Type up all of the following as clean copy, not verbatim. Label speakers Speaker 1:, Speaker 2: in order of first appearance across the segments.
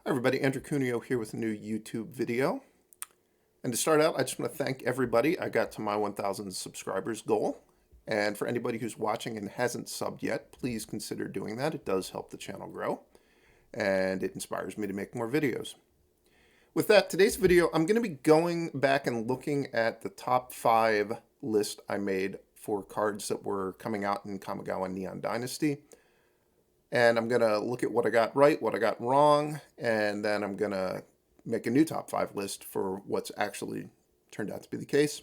Speaker 1: Hi everybody, Andrew Cuneo here with a new YouTube video. And to start out, I just want to thank everybody. I got to my 1,000 subscribers goal. And for anybody who's watching and hasn't subbed yet, please consider doing that. It does help the channel grow, and it inspires me to make more videos. With that, today's video, I'm going to be going back and looking at the top 5 list I made for cards that were coming out in Kamigawa Neon Dynasty. And I'm going to look at what I got right, what I got wrong, and then I'm going to make a new top 5 list for what's actually turned out to be the case.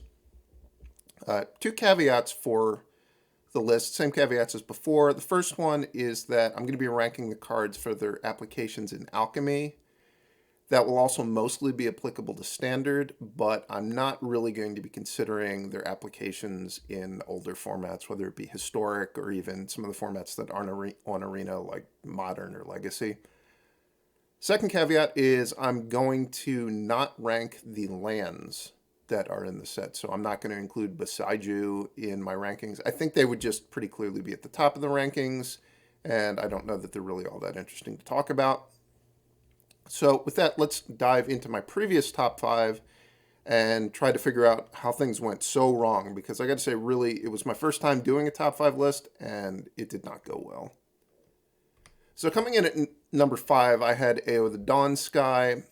Speaker 1: Two caveats for the list, same caveats as before. The first one is that I'm going to be ranking the cards for their applications in Alchemy. That will also mostly be applicable to Standard, but I'm not really going to be considering their applications in older formats, whether it be Historic or even some of the formats that aren't on Arena, like Modern or Legacy. Second caveat is I'm going to not rank the lands that are in the set, so I'm not going to include Boseiju in my rankings. I think they would just pretty clearly be at the top of the rankings, and I don't know that they're really all that interesting to talk about. So with that, let's dive into my previous top 5 and try to figure out how things went so wrong, because I got to say, really, it was my first time doing a top 5 list, and it did not go well. So coming in at number 5, I had Ao the Dawnsky.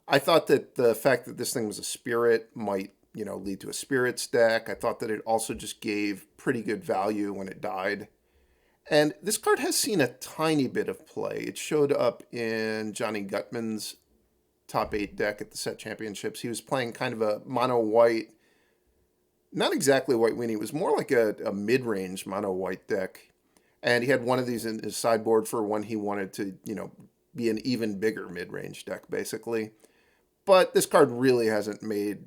Speaker 1: I thought that the fact that this thing was a spirit might, lead to a spirits deck. I thought that it also just gave pretty good value when it died. And this card has seen a tiny bit of play. It showed up in Johnny Gutman's top 8 deck at the set championships. He was playing kind of a mono white, not exactly white weenie. It was more like a mid-range mono white deck. And he had one of these in his sideboard for when he wanted to, be an even bigger mid-range deck, basically. But this card really hasn't made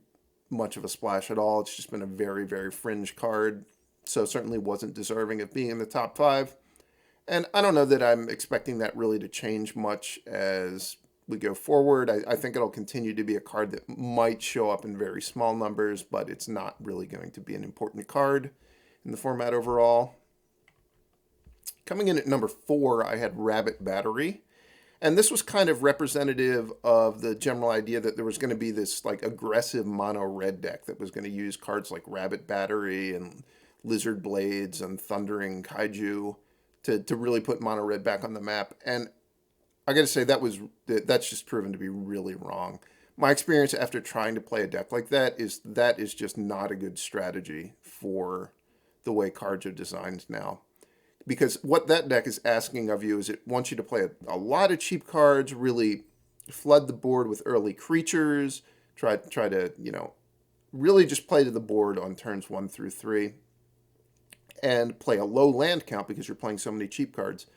Speaker 1: much of a splash at all. It's just been a very, very fringe card. So certainly wasn't deserving of being in the top 5. And I don't know that I'm expecting that really to change much as we go forward. I think it'll continue to be a card that might show up in very small numbers, but it's not really going to be an important card in the format overall. Coming in at number 4, I had Rabbit Battery. And this was kind of representative of the general idea that there was going to be this like aggressive mono red deck that was going to use cards like Rabbit Battery and Lizard Blades and Thundering Kaiju to really put mono red back on the map. And I got to say that's just proven to be really wrong. My experience after trying to play a deck like that is just not a good strategy for the way cards are designed now. Because what that deck is asking of you is it wants you to play a lot of cheap cards, really flood the board with early creatures, try to, really just play to the board on turns 1 through 3, and play a low land count because you're playing so many cheap cards.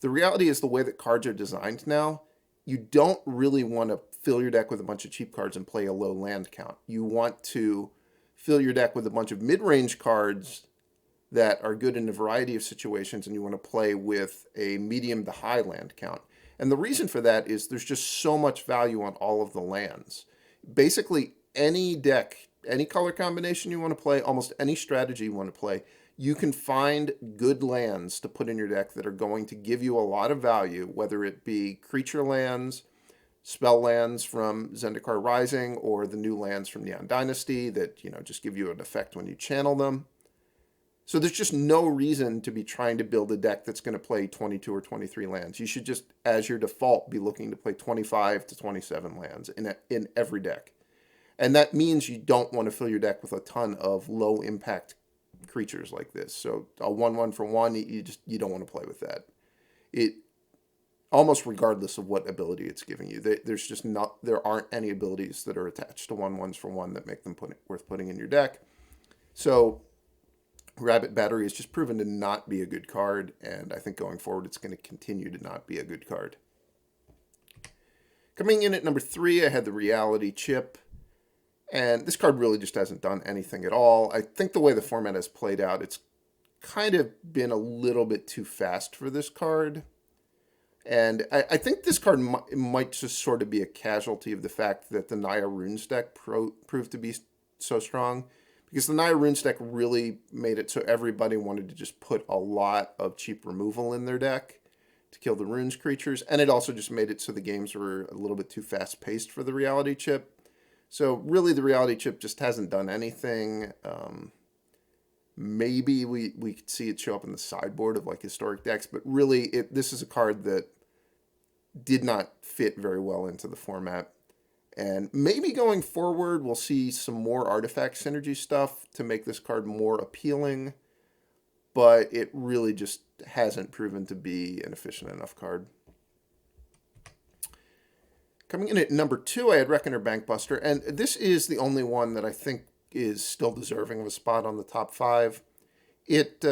Speaker 1: The reality is the way that cards are designed now, you don't really want to fill your deck with a bunch of cheap cards and play a low land count. You want to fill your deck with a bunch of mid-range cards that are good in a variety of situations, and you want to play with a medium to high land count. And the reason for that is there's just so much value on all of the lands. Basically, any deck, any color combination you want to play, almost any strategy you want to play, you can find good lands to put in your deck that are going to give you a lot of value, whether it be creature lands, spell lands from Zendikar Rising, or the new lands from Neon Dynasty that, just give you an effect when you channel them. So there's just no reason to be trying to build a deck that's going to play 22 or 23 lands. You should just, as your default, be looking to play 25 to 27 lands in every deck. And that means you don't want to fill your deck with a ton of low-impact creatures like this. So a 1/1 for 1, you don't want to play with that. It almost regardless of what ability it's giving you. There aren't any abilities that are attached to 1/1s for 1 that make them worth putting in your deck. So Rabbit Battery has just proven to not be a good card, and I think going forward it's going to continue to not be a good card. Coming in at number 3, I had the Reality Chip, and this card really just hasn't done anything at all. I think the way the format has played out, it's kind of been a little bit too fast for this card, and I think this card might just sort of be a casualty of the fact that the Naya Runes deck proved to be so strong. Because the Naya Runes deck really made it so everybody wanted to just put a lot of cheap removal in their deck. to kill the runes creatures, and it also just made it so the games were a little bit too fast-paced for the reality chip. So really the reality chip just hasn't done anything. Maybe we could see it show up in the sideboard of like historic decks, but really this is a card that did not fit very well into the format. And maybe going forward, we'll see some more artifact synergy stuff to make this card more appealing, but it really just hasn't proven to be an efficient enough card. Coming in at number 2, I had Reckoner Bankbuster, and this is the only one that I think is still deserving of a spot on the top 5. It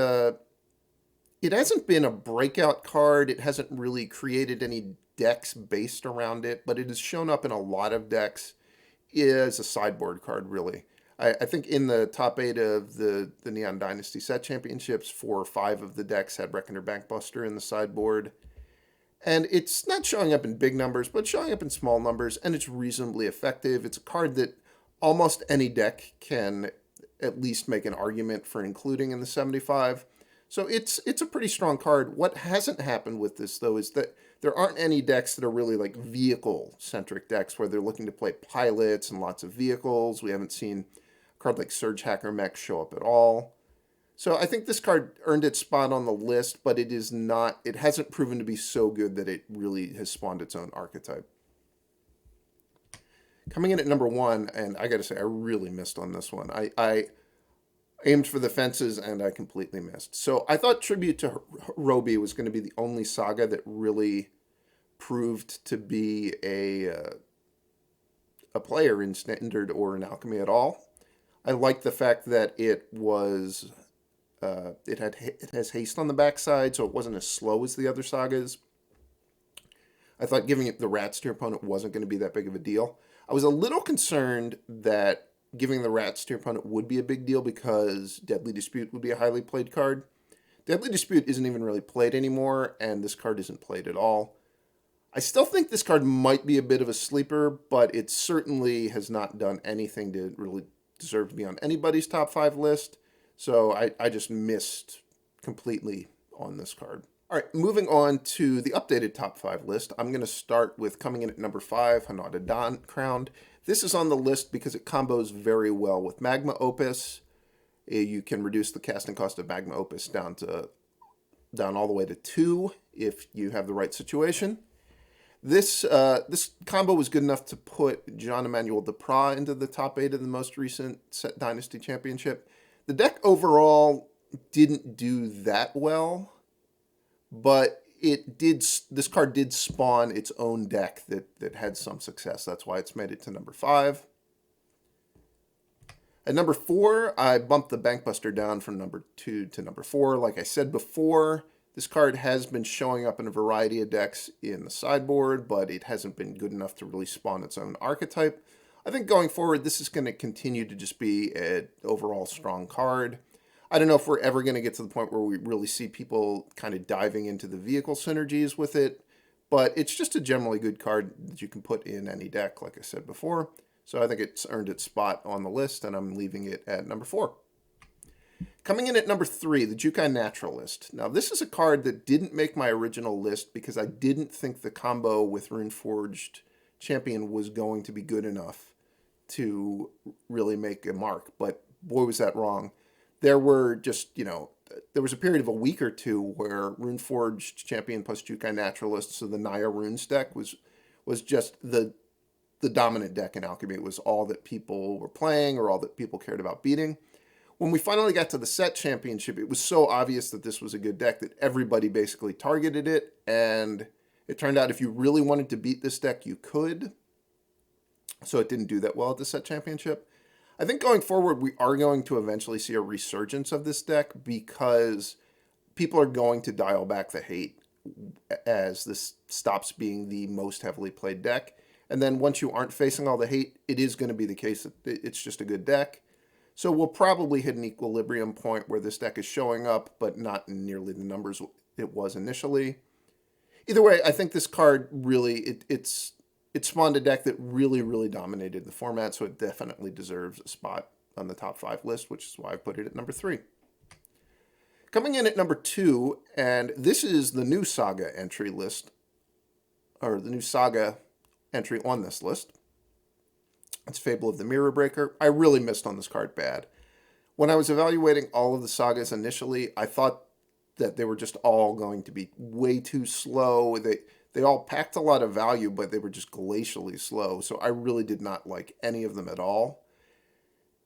Speaker 1: hasn't been a breakout card. It hasn't really created any decks based around it, but it has shown up in a lot of decks as a sideboard card, really. I think in the top 8 of the Neon Dynasty set championships, 4 or 5 of the decks had Reckoner Bankbuster in the sideboard. And it's not showing up in big numbers, but showing up in small numbers, and it's reasonably effective. It's a card that almost any deck can at least make an argument for including in the 75. So it's a pretty strong card. What hasn't happened with this, though, is that there aren't any decks that are really like vehicle-centric decks where they're looking to play pilots and lots of vehicles. We haven't seen a card like Surge Hacker Mech show up at all. So I think this card earned its spot on the list, but it hasn't proven to be so good that it really has spawned its own archetype. Coming in at number 1, and I gotta say, I really missed on this one. I aimed for the fences and I completely missed. So I thought Tribute to Roby was going to be the only saga that really proved to be a player in Standard or in Alchemy at all. I liked the fact that it has haste on the backside, so it wasn't as slow as the other sagas. I thought giving it the rats to your opponent wasn't going to be that big of a deal. I was a little concerned that giving the rats to your opponent would be a big deal because Deadly Dispute would be a highly played card. Deadly Dispute isn't even really played anymore, and this card isn't played at all. I still think this card might be a bit of a sleeper, but it certainly has not done anything to really deserve to be on anybody's top 5 list. So I just missed completely on this card. All right, moving on to the updated top 5 list. I'm going to start with coming in at number 5, Hanada Dawn Crowned. This is on the list because it combos very well with Magma Opus. You can reduce the casting cost of Magma Opus down all the way to 2 if you have the right situation. This combo was good enough to put Jean-Emmanuel Depras into the top 8 of the most recent Set Dynasty Championship. The deck overall didn't do that well, but this card did spawn its own deck that had some success. That's why it's made it to number 5. At number 4, I bumped the Bankbuster down from number 2 to number 4. Like I said before, this card has been showing up in a variety of decks in the sideboard, but it hasn't been good enough to really spawn its own archetype. I think going forward, this is going to continue to just be an overall strong card. I don't know if we're ever going to get to the point where we really see people kind of diving into the vehicle synergies with it, but it's just a generally good card that you can put in any deck, like I said before. So I think it's earned its spot on the list, and I'm leaving it at number 4. Coming in at number 3, the Jukai Naturalist. Now, this is a card that didn't make my original list because I didn't think the combo with Runeforged Champion was going to be good enough to really make a mark, but boy, was that wrong. There were just, there was a period of a week or two where Runeforged Champion plus Jukai Naturalist, so the Naya Runes deck was just the dominant deck in Alchemy. It was all that people were playing or all that people cared about beating. When we finally got to the set championship, it was so obvious that this was a good deck that everybody basically targeted it, and it turned out if you really wanted to beat this deck, you could. So it didn't do that well at the set championship. I think going forward, we are going to eventually see a resurgence of this deck because people are going to dial back the hate as this stops being the most heavily played deck. And then once you aren't facing all the hate, it is going to be the case that it's just a good deck. So we'll probably hit an equilibrium point where this deck is showing up, but not in nearly the numbers it was initially. Either way, I think this card really, it spawned a deck that really, really dominated the format, so it definitely deserves a spot on the top 5 list, which is why I put it at number 3. Coming in at number 2, and this is the new Saga entry list, or the new Saga entry on this list. It's Fable of the Mirror Breaker. I really missed on this card bad. When I was evaluating all of the Sagas initially, I thought that they were just all going to be way too slow. They all packed a lot of value, but they were just glacially slow. So I really did not like any of them at all.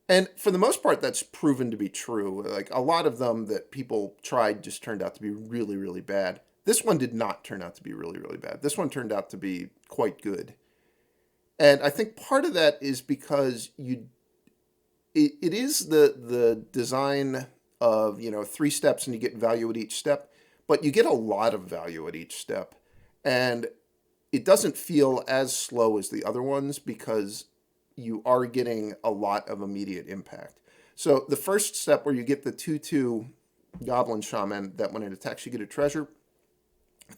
Speaker 1: And for the most part, that's proven to be true. Like a lot of them that people tried just turned out to be really, really bad. This one did not turn out to be really, really bad. This one turned out to be quite good. And I think part of that is because it is the design of, 3 steps and you get value at each step, but you get a lot of value at each step. And it doesn't feel as slow as the other ones because you are getting a lot of immediate impact. So the first step where you get the 2/2 Goblin Shaman that when it attacks you get a treasure,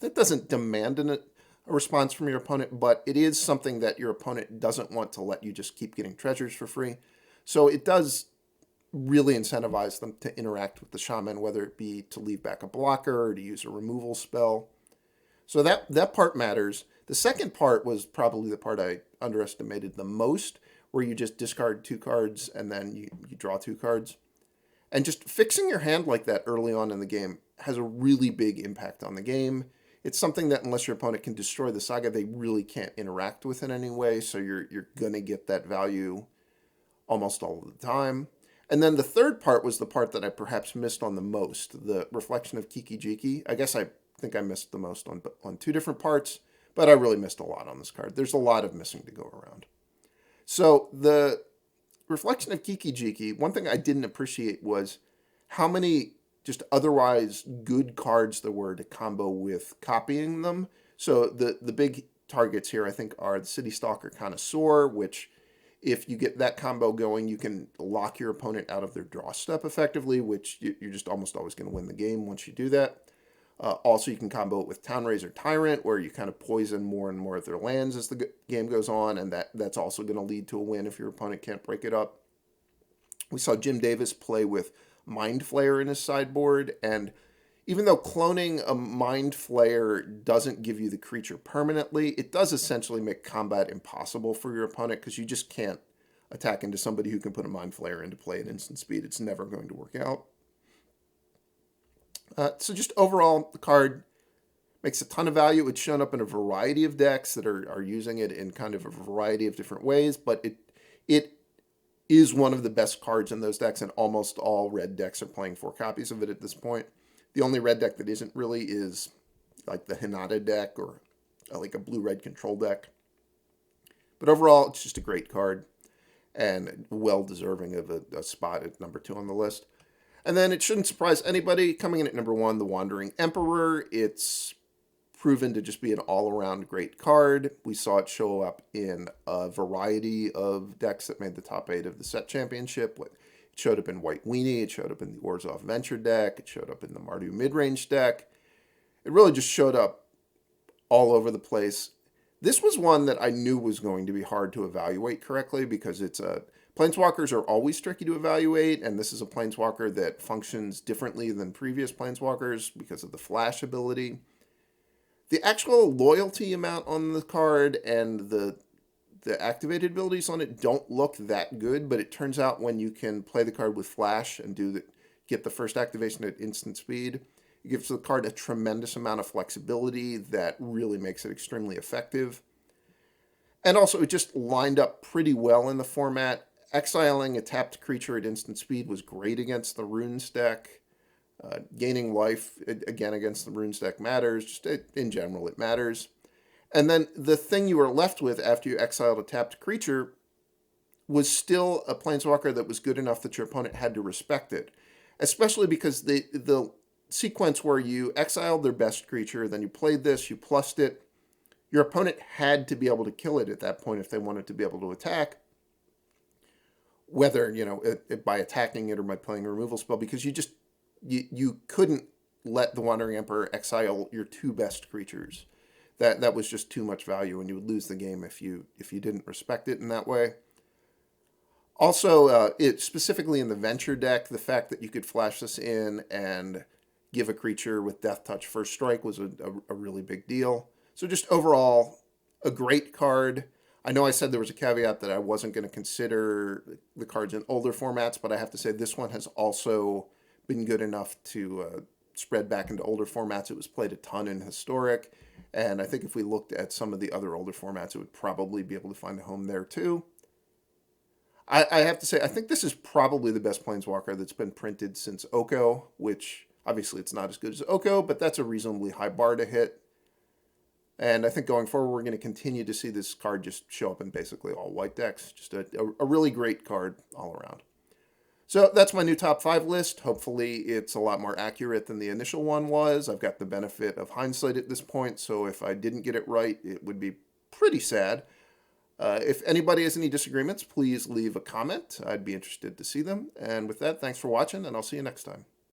Speaker 1: that doesn't demand a response from your opponent, but it is something that your opponent doesn't want to let you just keep getting treasures for free. So it does really incentivize them to interact with the Shaman, whether it be to leave back a blocker or to use a removal spell. So that part matters. The second part was probably the part I underestimated the most, where you just discard 2 cards and then you draw 2 cards. And just fixing your hand like that early on in the game has a really big impact on the game. It's something that unless your opponent can destroy the Saga, they really can't interact with it anyway, so you're going to get that value almost all of the time. And then the third part was the part that I perhaps missed on the most, the Reflection of Kiki-Jiki. I guess I think I missed the most on 2 different parts, but I really missed a lot on this card. There's a lot of missing to go around. So the Reflection of Kiki-Jiki, one thing I didn't appreciate was how many just otherwise good cards there were to combo with copying them. So the big targets here, I think, are the City Stalker Connoisseur, which if you get that combo going, you can lock your opponent out of their draw step effectively, which you're just almost always going to win the game once you do that. Also, you can combo it with Townraiser Tyrant, where you kind of poison more and more of their lands as the game goes on, and that's also going to lead to a win if your opponent can't break it up. We saw Jim Davis play with Mind Flayer in his sideboard, and even though cloning a Mind Flayer doesn't give you the creature permanently, it does essentially make combat impossible for your opponent because you just can't attack into somebody who can put a Mind Flayer into play at instant speed. It's never going to work out. So just overall, the card makes a ton of value. It's shown up in a variety of decks that are using it in kind of a variety of different ways, but it is one of the best cards in those decks, and almost all red decks are playing 4 copies of it at this point. The only red deck that isn't really is like the Hinata deck or like a blue-red control deck. But overall, it's just a great card and well-deserving of a spot at number 2 on the list. And then it shouldn't surprise anybody, coming in at number 1, the Wandering Emperor. It's proven to just be an all-around great card. We saw it show up in a variety of decks that made the top 8 of the set championship. It showed up in White Weenie, it showed up in the Orzhov Venture deck, it showed up in the Mardu midrange deck. It really just showed up all over the place. This was one that I knew was going to be hard to evaluate correctly because Planeswalkers are always tricky to evaluate, and this is a Planeswalker that functions differently than previous Planeswalkers because of the flash ability. The actual loyalty amount on the card and the activated abilities on it don't look that good, but it turns out when you can play the card with flash and get the first activation at instant speed, it gives the card a tremendous amount of flexibility that really makes it extremely effective. And also, it just lined up pretty well in the format. Exiling a tapped creature at instant speed was great against the Runes deck. Gaining life, again, against the Runes deck matters. Just in general, it matters. And then the thing you were left with after you exiled a tapped creature was still a Planeswalker that was good enough that your opponent had to respect it. Especially because the sequence where you exiled their best creature, then you played this, you plussed it, your opponent had to be able to kill it at that point if they wanted to be able to attack. Whether, by attacking it or by playing a removal spell, because you couldn't let the Wandering Emperor exile your 2 best creatures. That was just too much value, and you would lose the game if you didn't respect it in that way. Also, it specifically in the Venture deck, the fact that you could flash this in and give a creature with Death Touch first strike was a really big deal. So just overall, a great card. I know I said there was a caveat that I wasn't going to consider the cards in older formats, but I have to say this one has also been good enough to spread back into older formats. It was played a ton in Historic, and I think if we looked at some of the other older formats, it would probably be able to find a home there too. I have to say, I think this is probably the best Planeswalker that's been printed since Oko, which obviously it's not as good as Oko, but that's a reasonably high bar to hit. And I think going forward, we're going to continue to see this card just show up in basically all white decks. Just a really great card all around. So that's my new top 5 list. Hopefully it's a lot more accurate than the initial one was. I've got the benefit of hindsight at this point, so if I didn't get it right, it would be pretty sad. If anybody has any disagreements, please leave a comment. I'd be interested to see them. And with that, thanks for watching, and I'll see you next time.